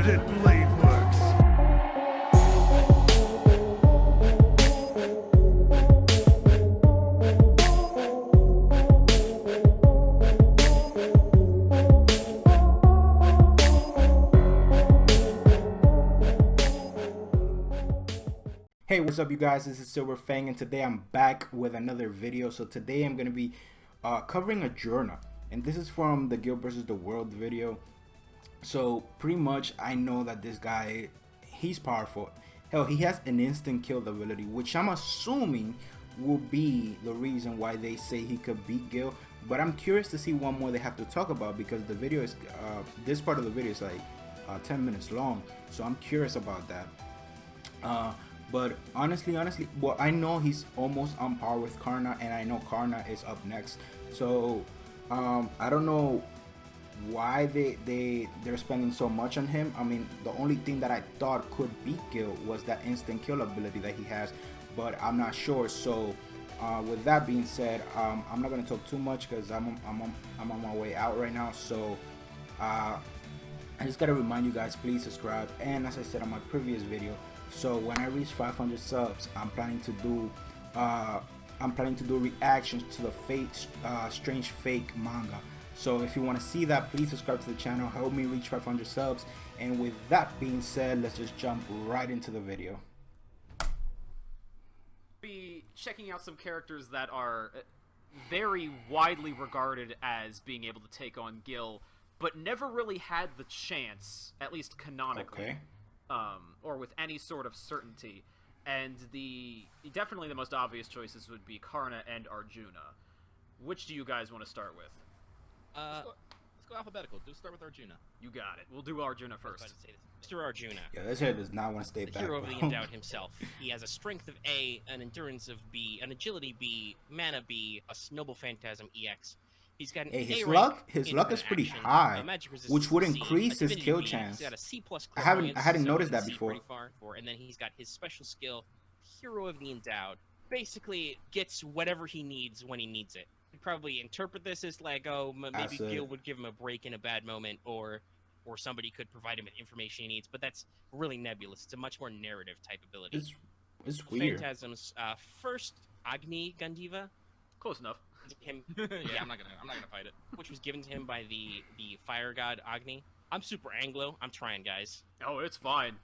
that blade works. Hey, what's up you guys? This is Silver Fang and today I'm back with another video. So today I'm going to be covering Ajurna, and this is from the Guild versus the World video. So pretty much I know that this guy, he's powerful. Hell, he has an instant kill ability, which I'm assuming will be the reason why they say he could beat Gil. But I'm curious to see what more they have to talk about, because the video is this part of the video is like 10 minutes long, so I'm curious about that. But honestly, well, I know he's almost on par with Karna, and I know Karna is up next. So I don't know why they're spending so much on him. I mean, the only thing that I thought could beat Gil was that instant kill ability that he has, but I'm not sure. So with that being said, I'm not gonna talk too much because I'm on my way out right now. So I just gotta remind you guys, please subscribe. And as I said on my previous video, so when I reach 500 subs, I'm planning to do reactions to the fake strange fake manga. So if you want to see that, please subscribe to the channel, help me reach 500 subs. And with that being said, let's just jump right into the video. Be checking out some characters that are very widely regarded as being able to take on Gil, but never really had the chance, at least canonically. Okay. Or with any sort of certainty. And definitely the most obvious choices would be Karna and Arjuna. Which do you guys want to start with? Let's go alphabetical. Do start with Arjuna. You got it. We'll do Arjuna first. Mr. Arjuna. Yeah, this head does not want to stay The back. hero of the endowed himself. He has a strength of A, an endurance of B, an agility B, mana B, a noble phantasm EX. He's got an His A luck rank is pretty action, high, a magic resistance which would C, increase his divinity kill B. chance. He's got a C+ I hadn't clairvoyance, so noticed he can that see before. pretty far, and then he's got his special skill, Hero of the Endowed. Basically, gets whatever he needs when he needs it. You'd probably interpret this as like, oh, maybe Gil would give him a break in a bad moment, or somebody could provide him with information he needs, but that's really nebulous. It's a much more narrative type ability. It's weird. Phantasms. First, Agni Gandiva. Close enough. Him, yeah, I'm not gonna fight it. Which was given to him by the fire god Agni. I'm super Anglo. I'm trying, guys. Oh, it's fine.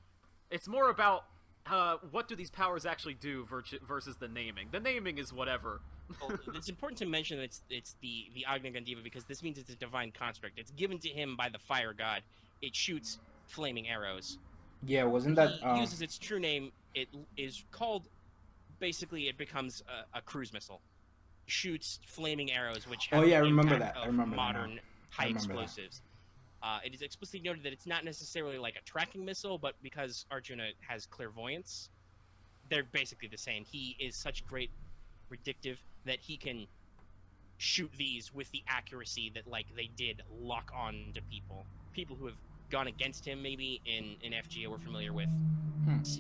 It's more about what do these powers actually do versus the naming. The naming is whatever. Well, it's important to mention that it's the Agni Gandiva because this means it's a divine construct. It's given to him by the fire god. It shoots flaming arrows. Yeah, wasn't that He uses its true name. It is called. Basically, it becomes a cruise missile. Shoots flaming arrows, which have I the remember impact that. I of remember modern high remember that. explosives. It is explicitly noted that it's not necessarily like a tracking missile, but because Arjuna has clairvoyance, they're basically the same. He is such great predictive that he can shoot these with the accuracy that like they did lock on to people. People who have gone against him maybe in FGA we're familiar with.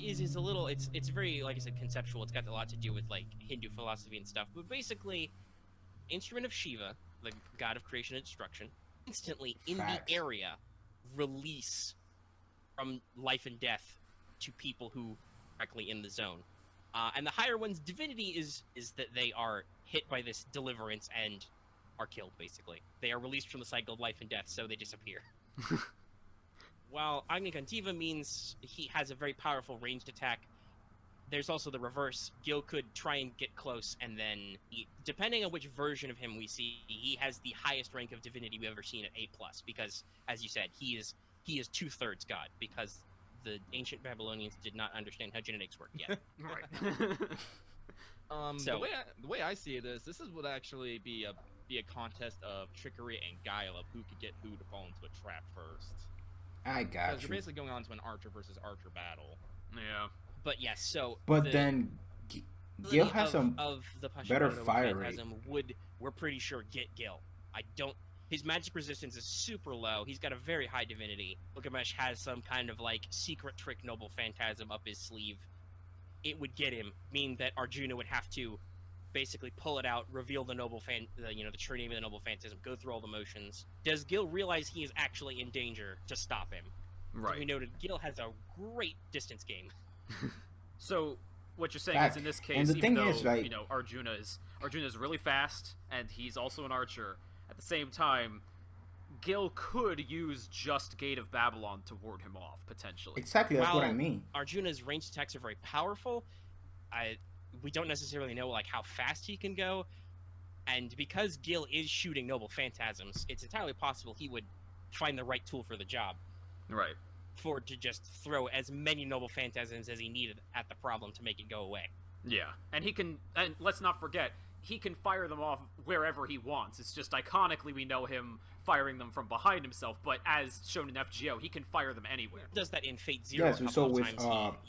Is a little it's very, like I said, conceptual. It's got a lot to do with like Hindu philosophy and stuff. But basically, instrument of Shiva, the god of creation and destruction, instantly in the area release from life and death to people who are directly in the zone. And the higher one's divinity is that they are hit by this deliverance and are killed, basically. They are released from the cycle of life and death, so they disappear. While Agni Gandiva means he has a very powerful ranged attack, there's also the reverse. Gil could try and get close, and then, depending on which version of him we see, he has the highest rank of divinity we've ever seen at A+, because, as you said, he is 2/3 god, because the ancient Babylonians did not understand how genetics work yet. Right. So, the way I see it is, this would actually be a contest of trickery and guile of who could get who to fall into a trap first. I got Because you. you're basically going on to an archer versus archer battle. Yeah. but yes, so But then Gil has some of the better Pashto fire rate. Phantasm we're pretty sure get Gil. His magic resistance is super low. He's got a very high divinity. Gilgamesh has some kind of like secret trick noble phantasm up his sleeve. It would get him, meaning that Arjuna would have to basically pull it out, reveal the noble the true name of the noble phantasm, go through all the motions. Does Gil realize he is actually in danger to stop him? Right. We noted Gil has a great distance game. So what you're saying Fact. is in this And case, the even thing though is, like- Arjuna is really fast and he's also an archer, at the same time, Gil could use just Gate of Babylon to ward him off potentially. Exactly, that's what I While mean. Arjuna's ranged attacks are very powerful, we don't necessarily know like how fast he can go, and because Gil is shooting Noble Phantasms, it's entirely possible he would find the right tool for the job. Right. To just throw as many Noble Phantasms as he needed at the problem to make it go away. Yeah, and let's not forget, he can fire them off wherever he wants. It's just iconically we know him firing them from behind himself, but as shown in FGO, he can fire them anywhere. He does that in Fate Zero. Yes, we saw with He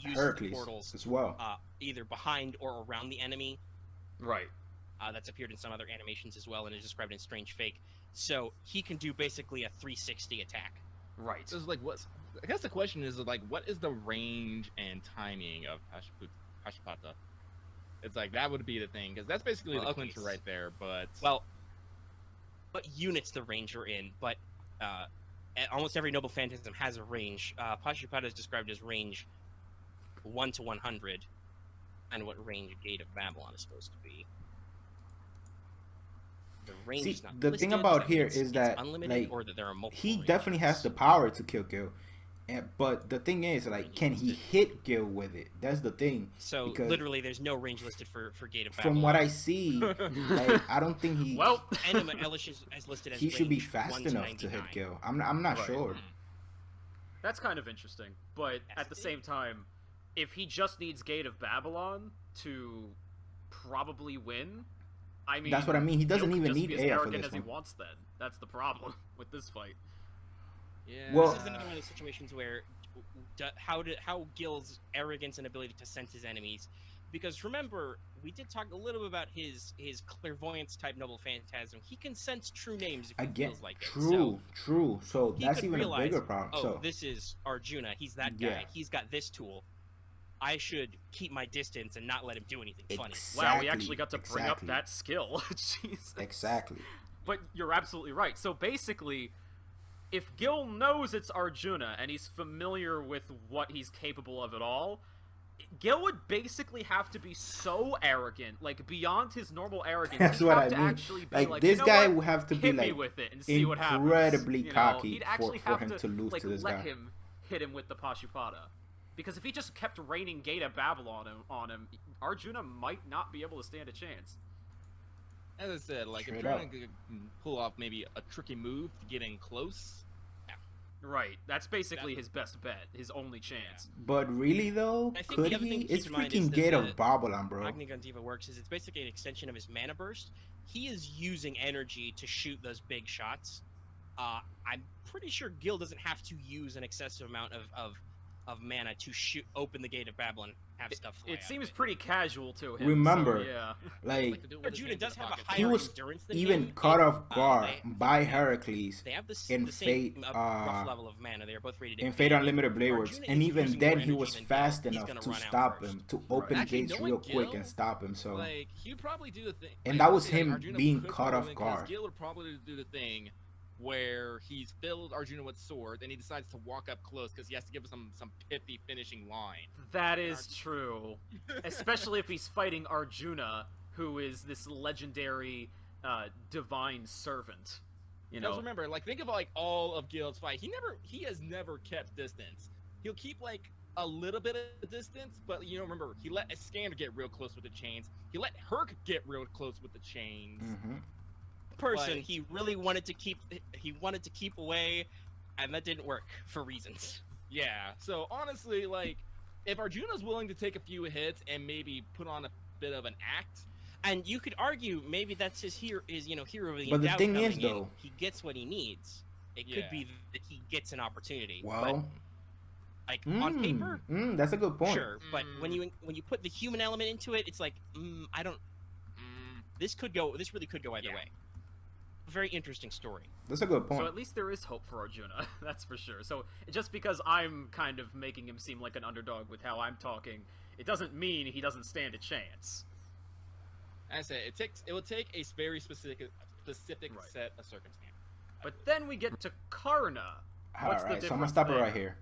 uses Heracles the portals as well. either behind or around the enemy. Right. That's appeared in some other animations as well, and is described in Strange Fake. So he can do basically a 360 attack. Right. So it's like, what? I guess the question is like, what is the range and timing of Pashupata? It's like that would be the thing, because that's basically the clincher right there. But well, what units the range are in, but almost every Noble Phantasm has a range. Pashupata is described as range 1 to 100, and what range Gate of Babylon is supposed to be. The range is not the listed, thing about so here it's is that unlimited, like or that there are multiple he ranges. definitely has the power to kill Gil, but the thing is, like, can he hit Gil with it? That's the thing. So because literally, there's no range listed for Gate of Babylon. from what I see, like, I don't think he. Well, Enema Elish is listed as he should be range fast 1 to enough to 99. hit Gil. I'm not Right. sure. that's kind of interesting, but at the same time, if he just needs Gate of Babylon to probably win, I mean, That's what I mean. He doesn't Gil could even just need be as air for arrogant this as he one. wants. Then that's the problem with this fight. yeah, Well- This is another one of those situations where how Gil's arrogance and ability to sense his enemies, because remember we did talk a little bit about his clairvoyance type Noble Phantasm. He can sense true names if he feels like it. So True. So he that's could even realize, a bigger problem. oh, So this is Arjuna. He's that guy. Yeah. He's got this tool. I should keep my distance and not let him do anything funny. Wow, we actually got to bring up exactly. that skill. Jesus. Exactly. But you're absolutely right. So basically, if Gil knows it's Arjuna and he's familiar with what he's capable of at all, Gil would basically have to be so arrogant, like beyond his normal arrogance. That's He'd what have I to mean. actually be Like, like, this you know guy what? would have to be, Hit me like, with it and see what happens. incredibly You know, cocky he'd actually for have him to lose like, to this let guy. him hit him with the Pashupata. Because if he just kept raining Gate of Babylon on him, Arjuna might not be able to stand a chance. as I said, like Straight if you're up. gonna pull off maybe a tricky move to get in close, Right, that's basically his best bet, his only chance. But really though, I think could the other he? thing to keep It's in mind is freaking that Gate the of Babylon, bro. Agni Diva works is it's basically an extension of his mana burst. He is using energy to shoot those big shots. I'm pretty sure Gil doesn't have to use an excessive amount of mana to open the Gate of Babylon and have stuff fly It out seems of pretty casual to him. Remember, so, yeah. Like, to do it with his Arjuna hands in does his have a pockets. higher he was endurance than even him. caught off guard they- by Heracles They have the in same Fate, rough level of mana. They are both rated in at Fate 80. Unlimited Blade Works, Arjuna and is even using then more he energy was than Gil. fast He's enough gonna to run out stop first. him, to open Actually, gates knowing real quick Gil, and stop him. So Like he'd probably do the thing, And like, that was honestly, him Arjuna being could caught probably off win, 'cause guard. Gil would probably do the thing where he's filled Arjuna with sword, and he decides to walk up close because he has to give us some pithy finishing line. That is true. Especially if he's fighting Arjuna, who is this legendary divine servant. You Because know, remember, like think of like all of Gil's fight. He has never kept distance. He'll keep like a little bit of distance, but remember, he let Iskander get real close with the chains. He let Herc get real close with the chains. Mhm. Person But- he really wanted to keep away, and that didn't work for reasons. Yeah. So honestly, like if Arjuna's willing to take a few hits and maybe put on a bit of an act, And you could argue maybe that's his hero of the But the endowed thing is, coming in. though- He gets what he needs. It Yeah. could be that he gets an opportunity. Well, but, on paper, that's a good point. sure. But when you put the human element into it, it's like I don't. This really could go either Yeah. way. Very interesting story. That's a good point. so at least there is hope for Arjuna. That's for sure. So just because I'm kind of making him seem like an underdog with how I'm talking, it doesn't mean he doesn't stand a chance. as I said, it will take a very specific Right. set of circumstances. But then we get to Karna. All What's the right, so I'm gonna difference stop it there? right here.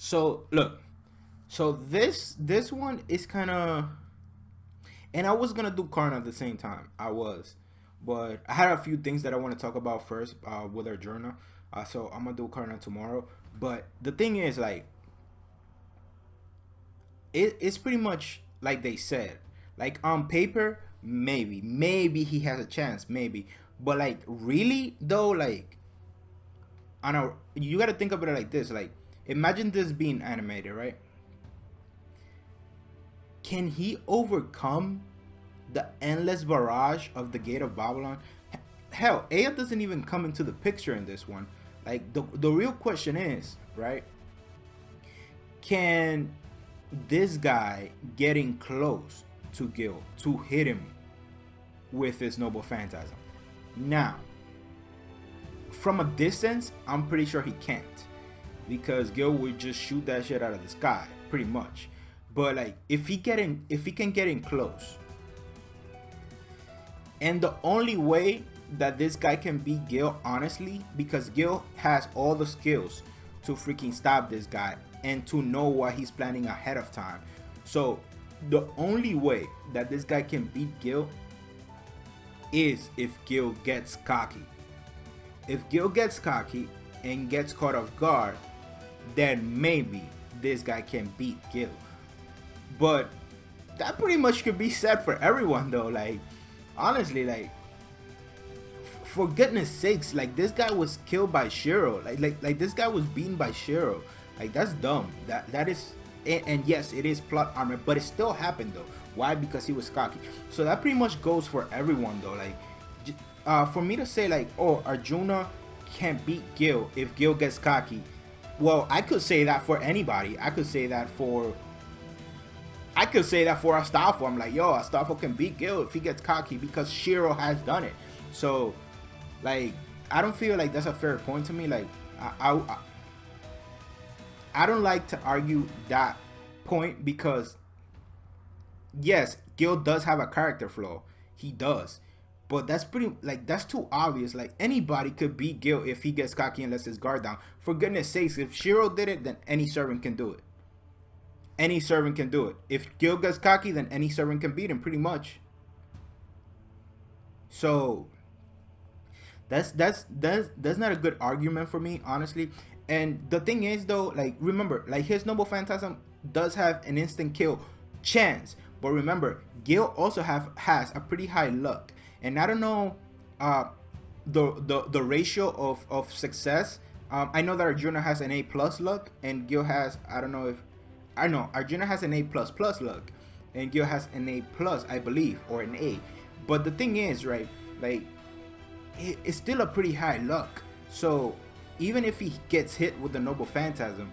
So look, so this one is kind of, and I was gonna do Karn at the same time. I was, but I had a few things that I want to talk about first with our journal. So I'm gonna do Karn tomorrow. But the thing is, like, it's pretty much like they said. Like on paper, maybe he has a chance, maybe. But like really though, like, on a, you got to think about it like this. Like, imagine this being animated, right? Can he overcome the endless barrage of the Gate of Babylon? Hell, Aya doesn't even come into the picture in this one. Like, the real question is, right? Can this guy getting close to Gil to hit him with his noble phantasm? Now, from a distance, I'm pretty sure he can't, because Gil would just shoot that shit out of the sky, pretty much. But like, if he can get in close, and the only way that this guy can beat Gil, honestly, because Gil has all the skills to freaking stop this guy and to know what he's planning ahead of time. So the only way that this guy can beat Gil is if Gil gets cocky. If Gil gets cocky and gets caught off guard, then maybe this guy can beat Gil. But that pretty much could be said for everyone though. Like, honestly, like, for goodness sakes, like, this guy was killed by Shiro. Like this guy was beaten by Shiro. Like, that's dumb. That is, and yes, it is plot armor, but it still happened though. Why? Because he was cocky. So that pretty much goes for everyone though. Like, for me to say like, oh, Arjuna can't beat Gil if Gil gets cocky. Well, I could say that for anybody. I could say that for Astolfo. I'm like, yo, Astolfo can beat Gil if he gets cocky because Shiro has done it. So, like, I don't feel like that's a fair point to me. Like, I don't like to argue that point because, yes, Gil does have a character flaw. He does. But that's pretty, like, that's too obvious. Like, anybody could beat Gil if he gets cocky and lets his guard down. For goodness sakes, if Shiro did it, then any servant can do it. Any servant can do it. If Gil gets cocky, then any servant can beat him, pretty much. So that's not a good argument for me, honestly. And the thing is though, like, remember, like, his noble phantasm does have an instant kill chance, but remember, Gil also has a pretty high luck. And I don't know the ratio of success. I know that Arjuna has an A+ luck, and Gil has, I know Arjuna has an A++ luck, and Gil has an A+, I believe, or an A. But the thing is, right, like, it's still a pretty high luck. So even if he gets hit with the noble phantasm,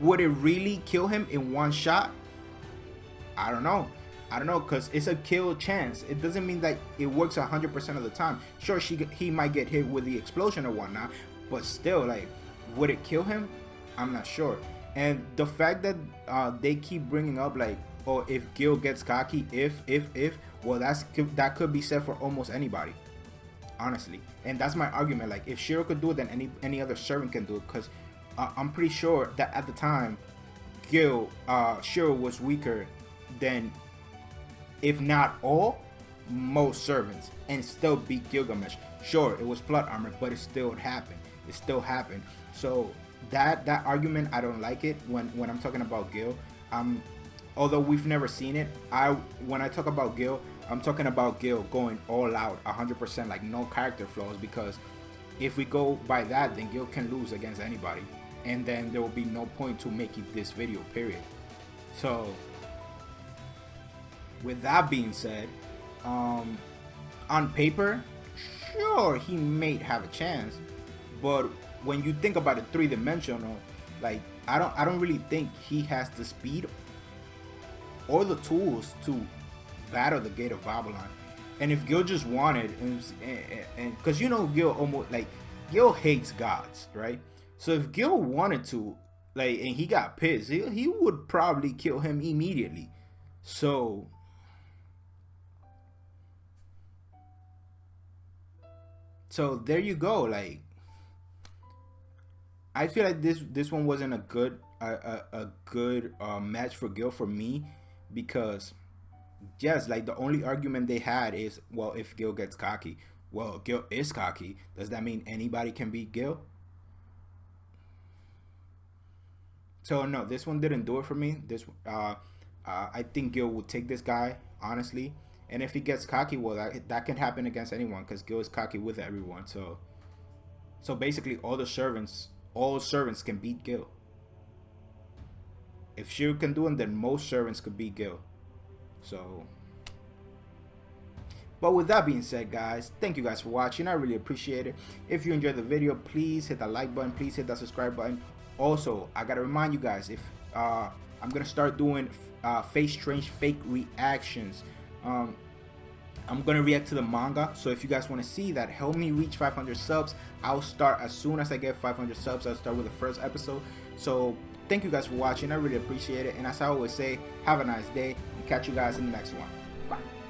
would it really kill him in one shot? I don't know, because it's a kill chance. It doesn't mean that it works 100% of the time. Sure, he might get hit with the explosion or whatnot, but still, like, would it kill him? I'm not sure. And the fact that they keep bringing up, like, oh, if Gil gets cocky, if, well, that could be said for almost anybody, honestly. And that's my argument. Like, if Shiro could do it, then any other servant can do it, because I'm pretty sure that at the time, Shiro was weaker than, if not all, most servants, and still beat Gilgamesh. Sure, it was plot armor, but it still happened. So that argument, I don't like it when I'm talking about Gil. Although we've never seen it, when I talk about Gil, I'm talking about Gil going all out 100%, like, no character flaws, because if we go by that, then Gil can lose against anybody, and then there will be no point to making this video, period. So with that being said, on paper, sure, he may have a chance, but when you think about it three-dimensional, like, I don't really think he has the speed or the tools to battle the Gate of Babylon. And if Gil just wanted, and because, you know, Gil hates gods, right? So if Gil wanted to, like, and he got pissed, he would probably kill him immediately. So there you go. Like, I feel like this one wasn't a good match for Gil for me, because yes, like the only argument they had is, well, if Gil gets cocky, well, Gil is cocky. Does that mean anybody can beat Gil? So no, this one didn't do it for me. I think Gil will take this guy honestly, and if he gets cocky, well, that can happen against anyone because Gil is cocky with everyone. So basically, all servants can beat Gil. If Shiro can do it, then most servants could beat Gil. So, but with that being said, guys, thank you guys for watching. I really appreciate it. If you enjoyed the video, please hit that like button. Please hit that subscribe button. Also, I gotta remind you guys, if I'm gonna start doing Face Strange fake reactions. I'm gonna react to the manga, so if you guys want to see that, help me reach 500 subs. I'll start as soon as I get 500 subs. I'll start with the first episode. So thank you guys for watching. I really appreciate it, and as I always say, have a nice day and catch you guys in the next one. Bye.